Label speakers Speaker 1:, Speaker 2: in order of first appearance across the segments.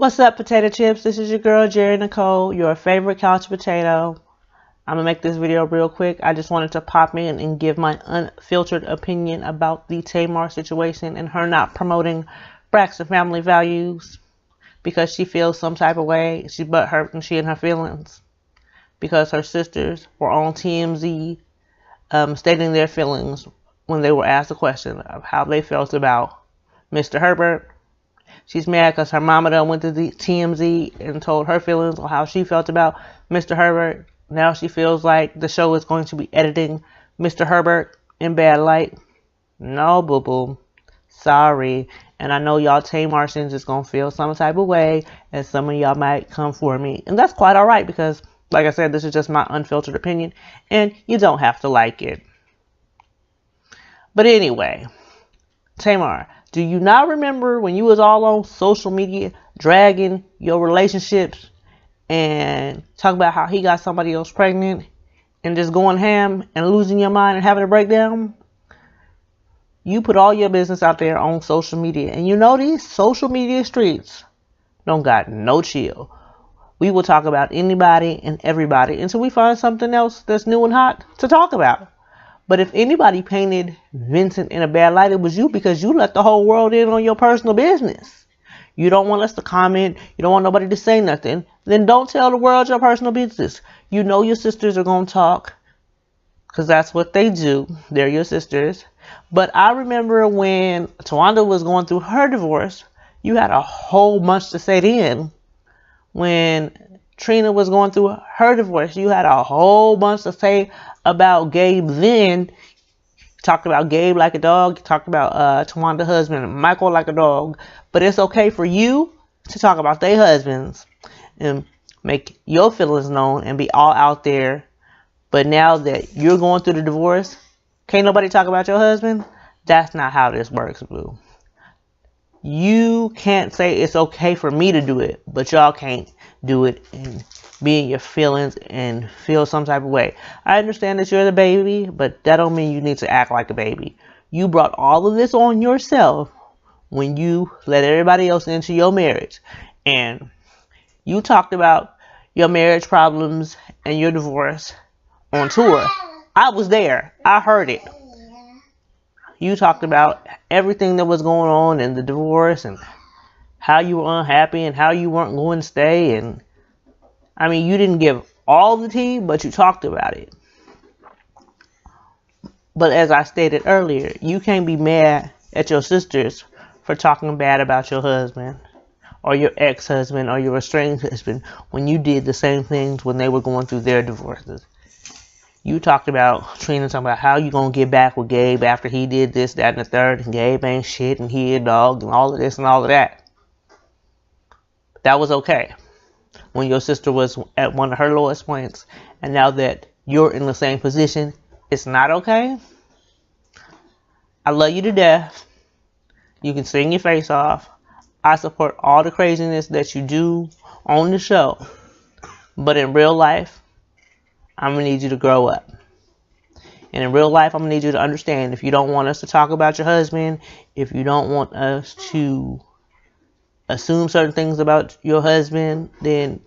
Speaker 1: What's up, potato chips? This is your girl, Jerry Nicole, your favorite couch potato. I'm going to make this video real quick. I just wanted to pop in and give my unfiltered opinion about the Tamar situation and her not promoting Braxton family values because she feels some type of way. She's butthurt and she in her feelings because her sisters were on TMZ stating their feelings when they were asked a question of how they felt about Mr. Herbert. She's mad because her mama done went to the TMZ and told her feelings on how she felt about Mr. Herbert. Now she feels like the show is going to be editing Mr. Herbert in bad light. No, boo-boo. Sorry. And I know y'all Tamartians is going to feel some type of way, and some of y'all might come for me. And that's quite alright because, like I said, this is just my unfiltered opinion, and you don't have to like it. But anyway, Tamar, do you not remember when you was all on social media dragging your relationships and talking about how he got somebody else pregnant and just going ham and losing your mind and having a breakdown? You put all your business out there on social media, and you know these social media streets don't got no chill. We will talk about anybody and everybody until we find something else that's new and hot to talk about. But if anybody painted Vincent in a bad light, it was you, because you let the whole world in on your personal business. You don't want us to comment. You don't want nobody to say nothing. Then don't tell the world your personal business. You know your sisters are going to talk because that's what they do. They're your sisters. But I remember when Tawanda was going through her divorce, you had a whole bunch to say then. When Trina was going through her divorce, you had a whole bunch to say about Gabe then. You talked about Gabe like a dog. You talked about Tawanda's husband, Michael, like a dog. But it's okay for you to talk about their husbands and make your feelings known and be all out there. But now that you're going through the divorce, can't nobody talk about your husband? That's not how this works, boo. You can't say it's okay for me to do it, but y'all can't do it and be in your feelings and feel some type of way. I understand that you're the baby, but that don't mean you need to act like a baby. You brought all of this on yourself when you let everybody else into your marriage. And you talked about your marriage problems and your divorce on tour. I was there. I heard it. You talked about everything that was going on in the divorce and how you were unhappy and how you weren't going to stay. And I mean, you didn't give all the tea, but you talked about it. But as I stated earlier, you can't be mad at your sisters for talking bad about your husband or your ex-husband or your estranged husband when you did the same things when they were going through their divorces. You talked about Trina, talking about how you gonna get back with Gabe after he did this, that, and the third, and Gabe ain't shit, and he a dog, and all of this and all of that. That was okay when your sister was at one of her lowest points, and now that you're in the same position, it's not okay. I love you to death. You can sing your face off. I support all the craziness that you do on the show, but in real life, I'm going to need you to grow up. And in real life, I'm going to need you to understand, if you don't want us to talk about your husband, if you don't want us to assume certain things about your husband, then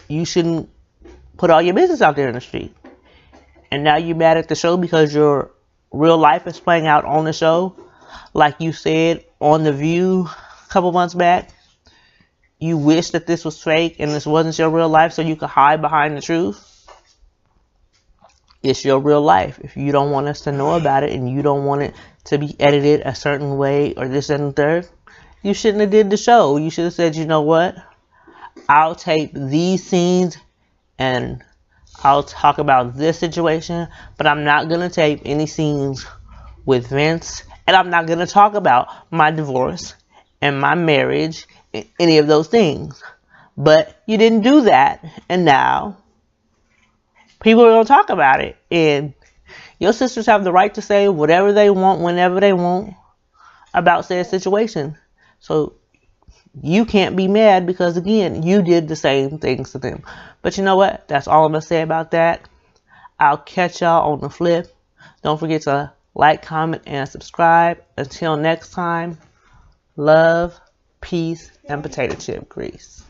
Speaker 1: you shouldn't put all your business out there in the street. And now you're mad at the show because your real life is playing out on the show. Like you said on The View a couple months back, you wish that this was fake and this wasn't your real life so you could hide behind the truth. It's your real life. If you don't want us to know about it and you don't want it to be edited a certain way or this and the third, you shouldn't have did the show. You should have said, you know what? I'll tape these scenes and I'll talk about this situation, but I'm not going to tape any scenes with Vince, and I'm not going to talk about my divorce and my marriage and any of those things. But you didn't do that, and now people are going to talk about it. And your sisters have the right to say whatever they want, whenever they want, about said situation. So you can't be mad because, again, you did the same things to them. But you know what? That's all I'm going to say about that. I'll catch y'all on the flip. Don't forget to like, comment, and subscribe. Until next time, love, peas, and potato chip grease.